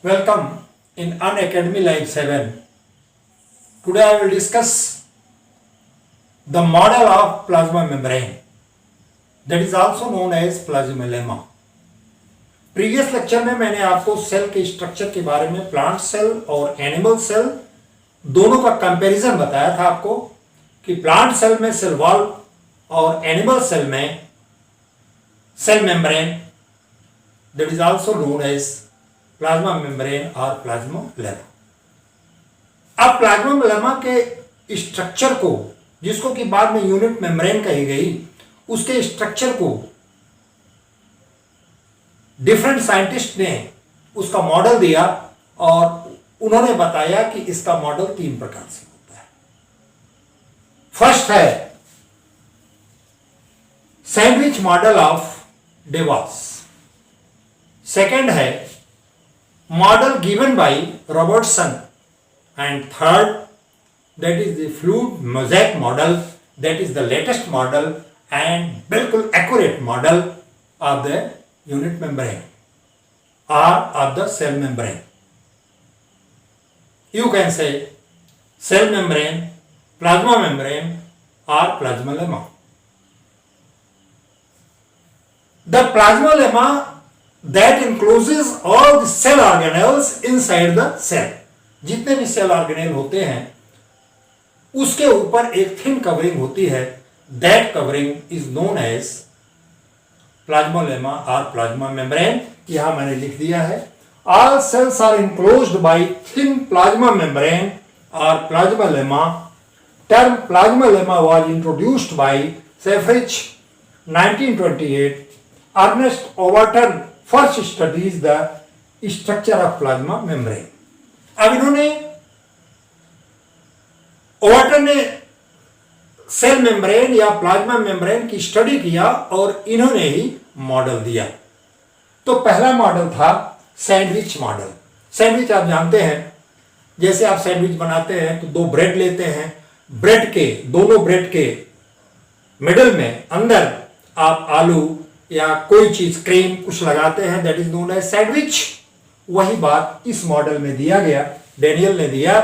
Welcome in Unacademy Live 7. Today I will discuss the model of plasma membrane, that is also known as plasmalemma. Previous lecture में मैंने आपको cell के structure के बारे में plant cell और animal cell दोनों का कंपैरिजन बताया था आपको कि प्लांट सेल में सेल वॉल और एनिमल सेल में cell membrane, that is also known as plasma membrane और प्लाज्मालेमा. अब प्लाज्मालेमा के स्ट्रक्चर को, जिसको कि बाद में यूनिट मेम्ब्रेन कही गई, उसके स्ट्रक्चर को डिफरेंट साइंटिस्ट ने उसका मॉडल दिया और उन्होंने बताया कि इसका मॉडल 3 प्रकार से होता है. फर्स्ट है सैंडविच मॉडल ऑफ डेवास. सेकेंड है model given by Robertson, and third, that is the fluid mosaic model, that is the latest model and बिल्कुल accurate model of the unit membrane or of the cell membrane. You can say cell membrane, plasma membrane or plasmalemma. The plasmalemma that encloses all the cell organelles inside the cell. जितने भी cell organelle होते हैं उसके ऊपर एक thin covering होती है. That covering is known as plasmalemma और प्लाज्मा मेम्ब्रेन. यहां मैंने लिख दिया है all cells are enclosed by thin plasma membrane और plasmalemma. Term plasmalemma was introduced by Seifriz 1928. Ernest Overton first studies the structure of plasma membrane. अब इन्होंने Overton ने सेल मेम्ब्रेन या प्लाज्मा मेम्ब्रेन की स्टडी किया और इन्होंने ही मॉडल दिया. तो पहला मॉडल था सैंडविच मॉडल. सैंडविच आप जानते हैं, जैसे आप सैंडविच बनाते हैं तो 2 ब्रेड लेते हैं, दोनों ब्रेड के मिडल में अंदर आप आलू या कोई चीज क्रीम कुछ लगाते हैं, that is known as sandwich. वही बात इस मॉडल में दिया गया, डेनियल ने दिया.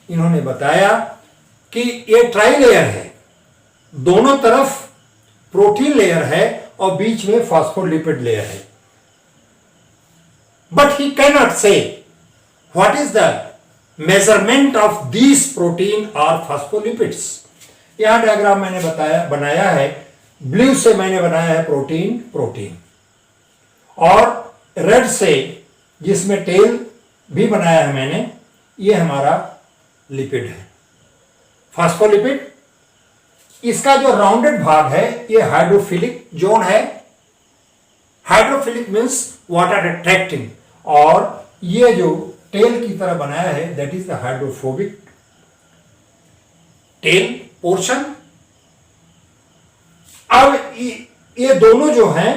इन्होंने बताया कि ये ट्राई लेयर है, दोनों तरफ प्रोटीन लेयर है और बीच में फॉस्फोलिपिड लेयर है. बट ही कैन नॉट से what is the measurement of these protein और फॉस्फोलिपिड्स. यहां डायग्राम मैंने बनाया है, ब्लू से मैंने बनाया है प्रोटीन और रेड से, जिसमें टेल भी बनाया है मैंने, ये हमारा लिपिड है, फॉस्फोलिपिड. इसका जो राउंडेड भाग है ये हाइड्रोफिलिक जोन है. हाइड्रोफिलिक मीन्स वाटर अट्रैक्टिंग, और ये जो टेल की तरह बनाया है that is the hydrophobic tell portion. अब ये दोनों जो हैं,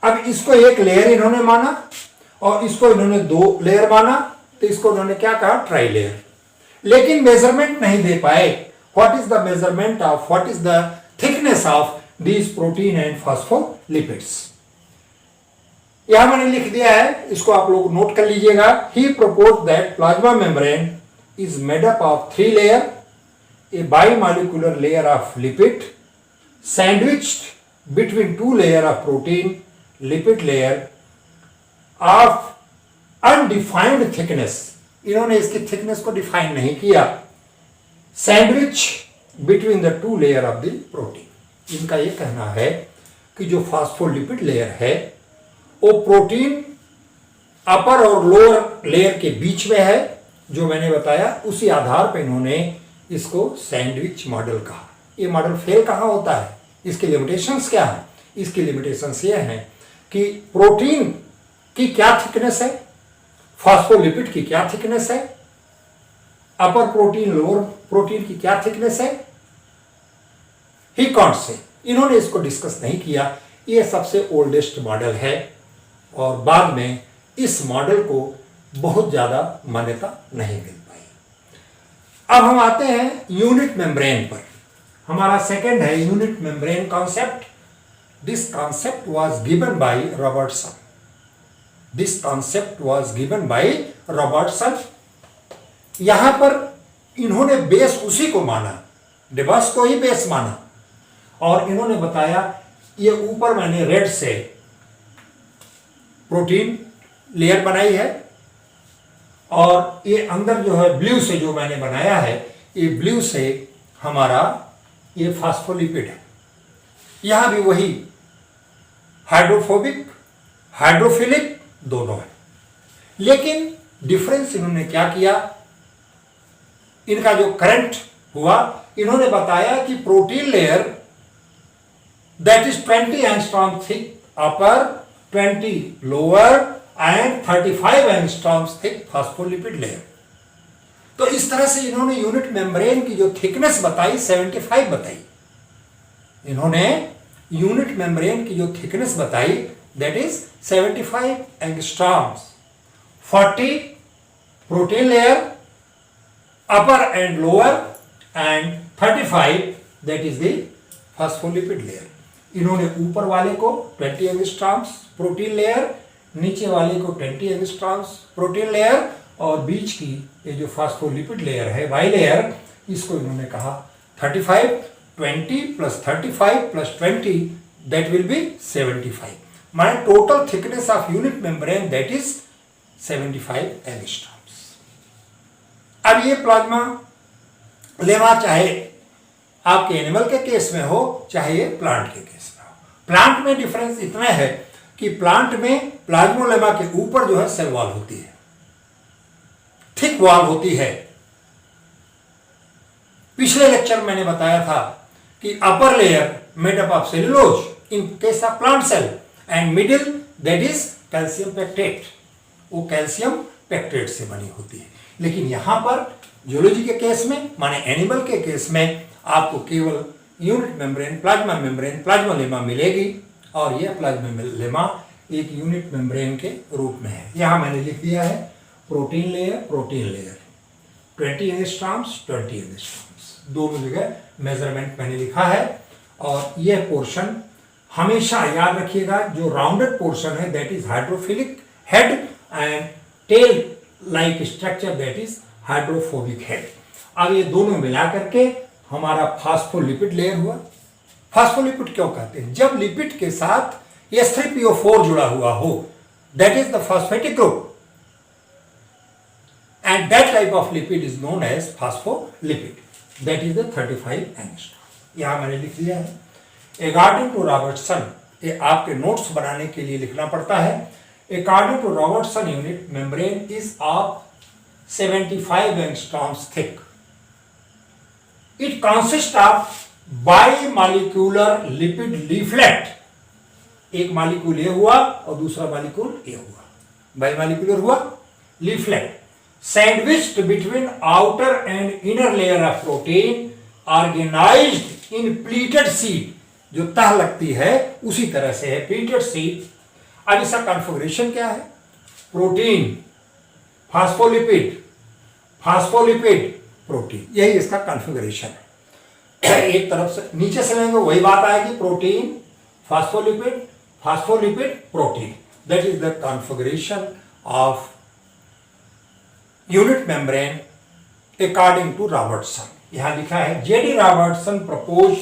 अब इसको एक लेयर इन्होंने माना और इसको इन्होंने 2 लेयर माना, तो इसको उन्होंने क्या कहा, ट्राई लेयर. लेकिन मेजरमेंट नहीं दे पाए. What is the measurement of, what is the thickness of these protein and phospholipids. यहां मैंने लिख दिया है, इसको आप लोग नोट कर लीजिएगा. He propose that plasma membrane is made up of 3 layer, a bimolecular layer of lipid sandwiched between 2 layer of protein lipid layer of undefined thickness. इन्होंने इसकी थिकनेस को डिफाइन नहीं किया. Sandwich between the 2 layer of the protein. इनका यह कहना है कि जो फॉस्फोलिपिड लेयर है वो प्रोटीन अपर और लोअर लेयर के बीच में है, जो मैंने बताया. उसी आधार पर इन्होंने इसको सैंडविच मॉडल कहा. ये मॉडल फेल कहाँ होता है, इसके लिमिटेशंस क्या है? इसकी लिमिटेशंस ये हैं कि प्रोटीन की क्या थिकनेस है, फॉस्फोलिपिड की क्या थिकनेस है, अपर प्रोटीन लोअर प्रोटीन की क्या थिकनेस है, ही कांट से. इन्होंने इसको डिस्कस नहीं किया. ये सबसे ओल्डेस्ट मॉडल है और बाद में इस मॉडल को बहुत ज्यादा मान्यता नहीं मिल पाई. अब हम आते हैं यूनिट मेम्ब्रेन पर. हमारा सेकंड है unit membrane concept. This concept was given by Robertson. This concept was given by Robertson. यहां पर इन्होंने बेस उसी को माना, डेबॉस को ही बेस माना, और इन्होंने बताया ये ऊपर मैंने रेड से प्रोटीन लेयर बनाई है और ये अंदर जो है ब्लू से जो मैंने बनाया है, ये ब्लू से हमारा ये फास्फोलिपिड है। यहां भी वही हाइड्रोफोबिक हाइड्रोफिलिक दोनों है, लेकिन डिफरेंस इन्होंने क्या किया, इनका जो करंट हुआ, इन्होंने बताया कि protein layer that is 20 angstrom thick upper, 20 lower and 35 angstroms thick phospholipid layer. तो इस तरह से इन्होंने यूनिट मेम्ब्रेन की जो थिकनेस बताई 75 बताई। इन्होंने यूनिट मेम्ब्रेन की जो थिकनेस बताई that is 75 angstroms, 40 protein layer upper and lower and 35 that is the phospholipid layer. इन्होंने ऊपर वाले को 20 एंगस्ट्रॉम्स प्रोटीन लेयर, नीचे वाले को 20 एंगस्ट्रॉम्स प्रोटीन लेयर, और बीच की ये जो फास्फोलिपिड लेयर है वाई लेयर, इसको इन्होंने कहा 35, 20 plus 35 plus 20 that will be 75। माने total thickness of unit membrane that is 75 angstroms. अब ये प्लाज्मा लेमा चाहे आपके एनिमल के केस में हो चाहे ये प्लांट के केस में हो, प्लांट में डिफरेंस इतना है कि प्लांट में प्लाज्मोलेमा के ऊपर जो है सेल वॉल होती है, थिक वॉल होती है। पिछले लेक्चर मैंने बताया था कि upper layer made up of cellulose in case of plant cell and middle that is calcium pectate, वो कैल्शियम पेक्टेट से बनी होती है। लेकिन यहां पर जियोलॉजी के केस में माने एनिमल के केस में आपको केवल यूनिट मेम्ब्रेन प्लाज्मोलेमा मिलेगी, और यह प्लाज्मोलेमा एक यूनिट मेम्ब्रेन के रूप में है। यहां मैंने लिख दिया है प्रोटीन लेयर 20 एंगस्ट्रॉम्स 20 एंगस्ट्रॉम्स, दोनों जगह मेजरमेंट मैंने लिखा है। और यह पोर्शन हमेशा याद रखिएगा, जो राउंडेड पोर्शन है that is hydrophilic head and tail like structure that is hydrophobic head. अब ये दोनों मिला करके हमारा फास्फोलिपिड लेयर हुआ। फास्फोलिपिड क्यों कहते हैं? जब लिपिड के साथ H3PO4 जुड़ा हुआ हो, that is the phosphatic group, and that type of lipid is known as phospholipid, that is the 35 angstrom। यहां मैंने लिख दिया है अकॉर्डिंग टू रॉबर्टसन, ये आपके नोट्स बनाने के लिए लिखना पड़ता है। According to Robertson unit membrane is of 75 angstroms thick. It consist of bimolecular lipid leaflet, एक मॉलिक्यूल ये हुआ और दूसरा मॉलिक्यूल ये हुआ, बाइमॉलिक्यूलर हुआ leaflet, sandwiched between outer and inner layer of protein, organized in pleated sheet, जो तह लगती है उसी तरह से है pleated sheet। अब इसका कॉन्फ़िगरेशन क्या है? प्रोटीन फास्फोलिपिड प्रोटीन, यही इसका कॉन्फ़िगरेशन है। एक तरफ से नीचे से लेंगे वही बात आएगी, protein phospholipid protein, that is the configuration of unit membrane according to Robertson. यहां लिखा है J D Robertson propose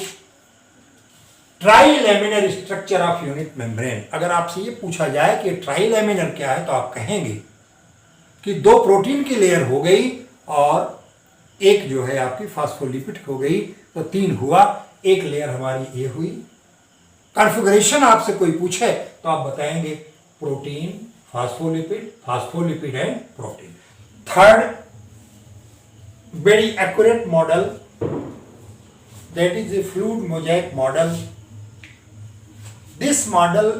trilaminar structure of unit membrane. अगर आपसे ये पूछा जाए कि ट्राइलेमिनर क्या है तो आप कहेंगे कि दो प्रोटीन की लेयर हो गई और एक जो है आपकी फास्फोलिपिड हो गई, तो 3 हुआ, एक लेयर हमारी ये हुई। कॉन्फ़िगरेशन आपसे कोई पूछे तो आप बताएंगे protein phospholipid and protein. Third, very accurate model, that is a fluid mosaic model. This model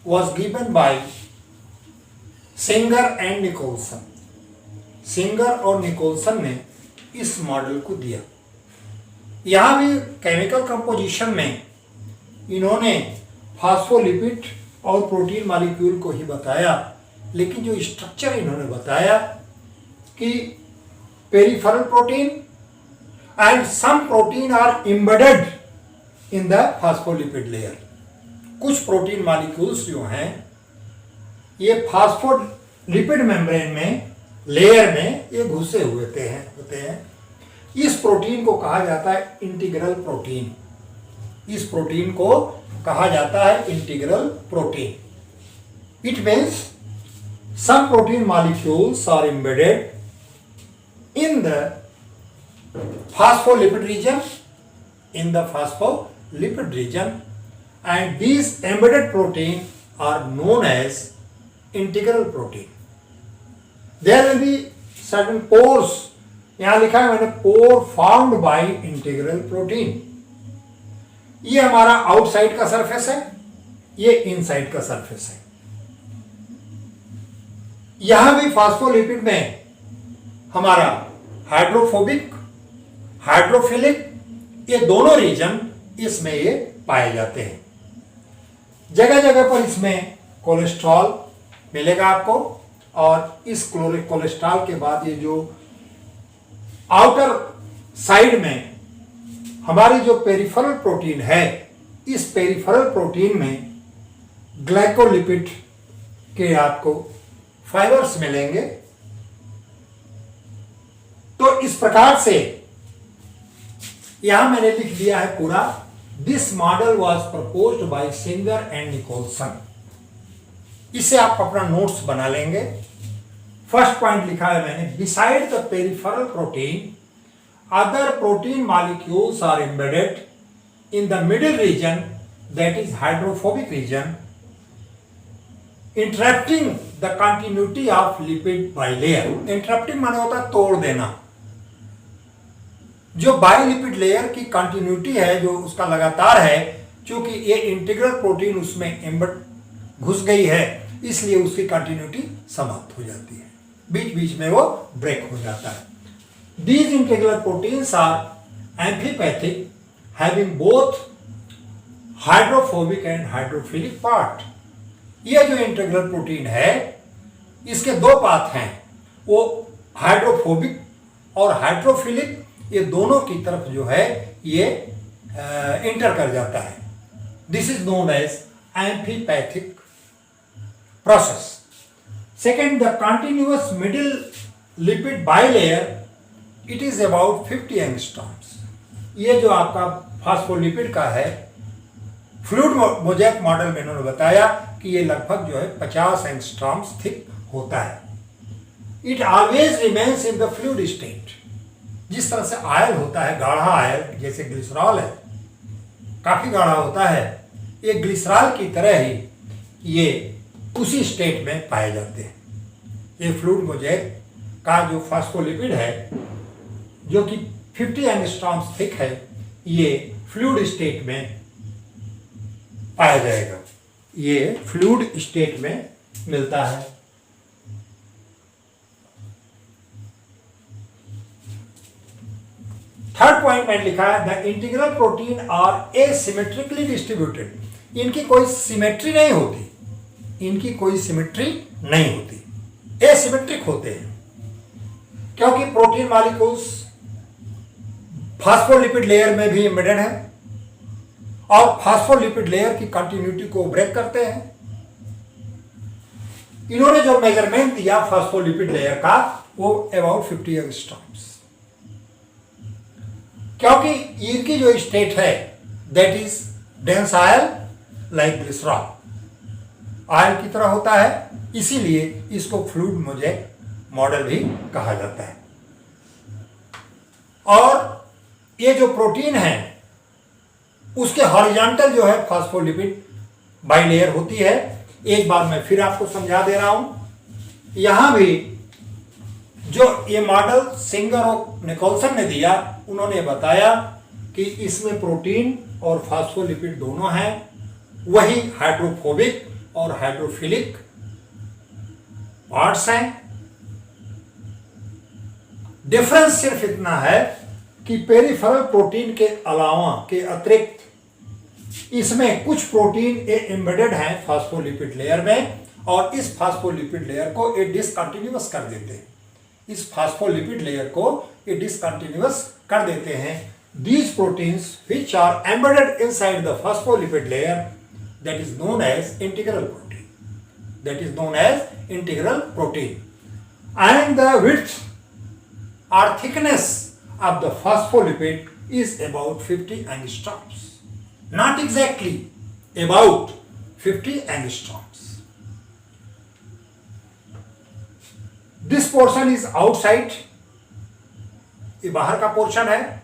was given by Singer and Nicholson. Singer और निकोलसन ने इस मॉडल को दिया। यहाँ भी केमिकल कंपोजिशन में इन्होंने फास्फोलिपिड और प्रोटीन मॉलिक्यूल को ही बताया, लेकिन जो स्ट्रक्चर इन्होंने बताया कि peripheral protein and some protein are embedded in the phospholipid layer. कुछ प्रोटीन मॉलिक्यूल्स जो हैं ये फास्फोलिपिड मेम्ब्रेन में लेयर में ये घुसे हुए होते हैं। इस प्रोटीन को कहा जाता है इंटीग्रल प्रोटीन। इस प्रोटीन को कहा जाता है integral protein. It means some protein molecules are embedded in the phospholipid region, and these embedded protein are known as integral protein. There will be certain pores, यहाँ लिखा है मैंने pore formed by integral protein. ये हमारा outside का surface है, ये inside का सरफेस है। यहां भी फास्फोलिपिड में हमारा हाइड्रोफोबिक, हाइड्रोफिलिक, ये दोनों रीजन इसमें ये पाए जाते हैं। जगह जगह पर इसमें कोलेस्ट्रॉल मिलेगा आपको, और इस कोलेस्ट्रॉल के बाद ये जो आउटर साइड में हमारी जो पेरिफेरल प्रोटीन है, इस पेरिफेरल प्रोटीन में ग्लाइकोलिपिड के आपको फाइबर्स मिलेंगे। तो इस प्रकार से यहां मैंने लिख दिया है पूरा, this model was proposed by Singer and Nicolson. इससे आप अपना नोट्स बना लेंगे। फर्स्ट पॉइंट लिखा है मैंने, beside the peripheral protein other protein molecules are embedded in the middle region, that is hydrophobic region, interrupting the continuity of lipid bilayer. Interrupting माने होता है तोड़ देना। जो बाइलिपिड लेयर की कंटिन्यूटी है, जो उसका लगातार है, क्योंकि ये इंटीग्रल प्रोटीन उसमें एम्बेड घुस गई है, इसलिए उसकी कंटिन्यूटी समाप्त हो जाती है, बीच बीच में वो ब्रेक हो जाता है। These integral proteins are amphipathic, having both hydrophobic and hydrophilic part. ये जो इंटीग्रल प्रोटीन है, इसके दो पाथ हैं, वो हाइड्रोफोबिक और हाइड्रोफिलिक, ये दोनों की तरफ जो है ये इंटर कर जाता है। This is known as amphipathic process. Second, the continuous middle lipid bilayer, it is about 50 angstroms. ये जो आपका फास्फोलिपिड का है, फ्लूइड मोज़ेक मॉडल में इन्होंने बताया कि ये लगभग जो है 50 एंगस्ट्रॉम्स थिक होता है। It always remains in the fluid state. जिस तरह से आयल होता है, गाढ़ा आयल, जैसे ग्लिसरॉल है, काफी गाढ़ा होता है, ये ग्लिसरॉल की तरह ही ये उसी स्टेट में पाए जाते हैं। ये फ्लूइड मोज़ेक का जो फास्फोलिपिड है, जो कि 50 एंगस्ट्रॉम्स थिक है, ये फ्लूइड स्टेट में पाया जाएगा। ये फ्लूइड स्टेट में मिलता है। थर्ड पॉइंट में लिखा है, the integral protein are asymmetrically distributed. इनकी कोई सिमेट्री नहीं होती, इनकी कोई सिमेट्री नहीं होती, एसिमेट्रिक होते हैं, क्योंकि प्रोटीन मॉलिक्यूल्स फास्फोलिपिड लेयर में भी एम्बेडेड है और फास्फोलिपिड लेयर की कंटिन्यूटी को ब्रेक करते हैं। इन्होंने जो मेजरमेंट दिया फास्फोलिपिड लेयर का, वो अबाउट 50 एंगस्ट्रॉम्स, क्योंकि इनकी जो स्टेट है that is dense oil like glycerol, oil की तरह होता है, इसीलिए इसको फ्लूइड मोज़ेक मॉडल भी कहा जाता है। और ये जो प्रोटीन है उसके हॉरिजॉन्टल जो है फास्फोलिपिड बाइलेयर होती है। एक बार मैं फिर आपको समझा दे रहा हूं। यहां भी जो ये मॉडल सिंगर और निकोलसन ने दिया, उन्होंने बताया कि इसमें प्रोटीन और फास्फोलिपिड दोनों हैं, वही हाइड्रोफोबिक और हाइड्रोफिलिक पार्ट्स हैं। डिफरेंस सिर्फ इतना है कि पेरिफेरल प्रोटीन के अलावा, के अतिरिक्त, इसमें कुछ प्रोटीन ये एम्बेडेड हैं फास्फोलिपिड लेयर में, और इस फास्फोलिपिड लेयर को ये डिसकंटिन्यूअस कर देते हैं। इस फास्फोलिपिड लेयर को ये डिसकंटिन्यूअस कर देते हैं। These proteins which are embedded inside the phospholipid layer, that is known as integral protein. that is known as integral protein. And the width or thickness of the phospholipid is about 50 angstroms. Not exactly, about 50 angstroms. This portion is outside. ये बाहर का portion है,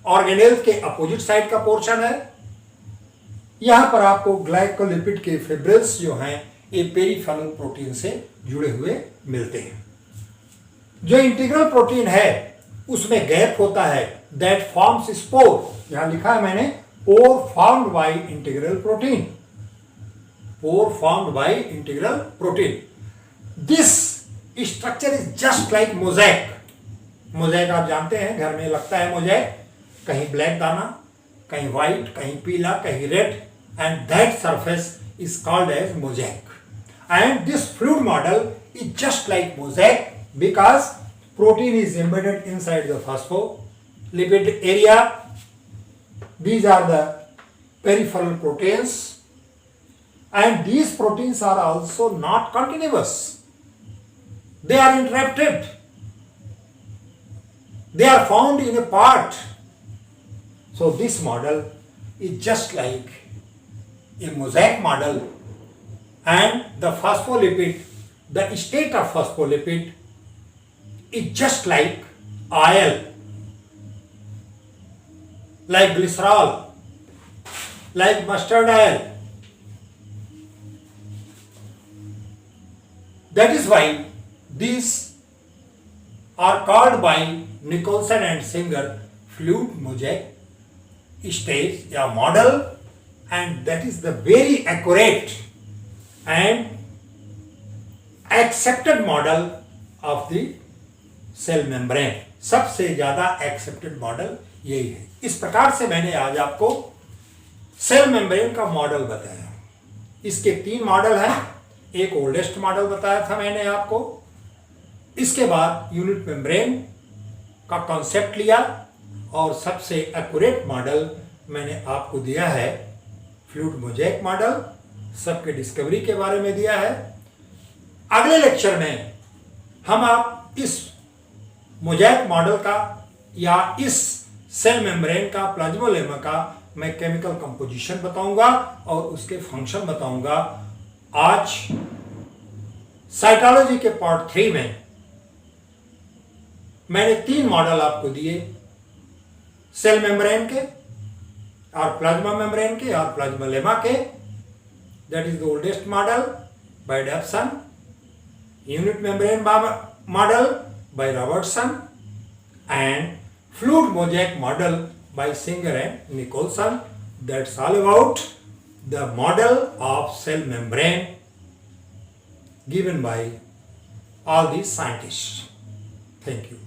organelle के opposite side का portion है. यहां पर आपको ग्लाइकोलिपिड के फिब्रिल्स जो हैं ये पेरिफेरल प्रोटीन से जुड़े हुए मिलते हैं. जो इंटीग्रल प्रोटीन है उसमें गैप होता है, दैट फॉर्म्स स्पोर. यहां लिखा है मैंने, pore formed by integral protein. Pore formed by integral protein. This structure is just like mosaic. Mosaic आप जानते हैं, घर में लगता है मोज़ेक, कहीं ब्लैक दाना, कहीं व्हाइट, कहीं पीला, कहीं red, and that surface is called as mosaic. And this fluid model is just like mosaic because protein is embedded inside the phospholipid area. These are the peripheral proteins, and these proteins are also not continuous. They are interrupted. They are found in a part. So this model is just like a mosaic model, and the phospholipid, the state of phospholipid is just like oil, like glycerol, like mustard oil. That is why these are called by Nicholson and Singer fluid mosaic stage या model, and that is the very accurate and accepted model of the cell membrane. सबसे ज्यादा accepted model यही है. इस प्रकार से मैंने आज आपको सेल मेम्ब्रेन का मॉडल बताया. इसके 3 मॉडल हैं. एक ओल्डेस्ट मॉडल बताया था मैंने आपको. इसके बाद यूनिट मेम्ब्रेन का कॉन्सेप्ट लिया, और सबसे एक्यूरेट मॉडल मैंने आपको दिया है फ्लूइड मोज़ेक मॉडल. सबके डिस्कवरी के बारे में दिया है. अगले लेक्चर में हम आप इस मोज़ेक मॉडल का या इस सेल मेम्ब्रेन का, प्लाज्मोलेमा का मैं केमिकल कंपोजिशन बताऊंगा और उसके फंक्शन बताऊंगा. आज साइटोलॉजी के पार्ट 3 में मैंने 3 मॉडल आपको दिए, सेल मेम्ब्रेन के और प्लाज्मा मेम्ब्रेन के और प्लाज्मोलेमा के. That is the oldest model by Davson, unit membrane model by Robertson, and fluid mosaic model by Singer and Nicolson. That's all about the model of cell membrane given by all these scientists. Thank you.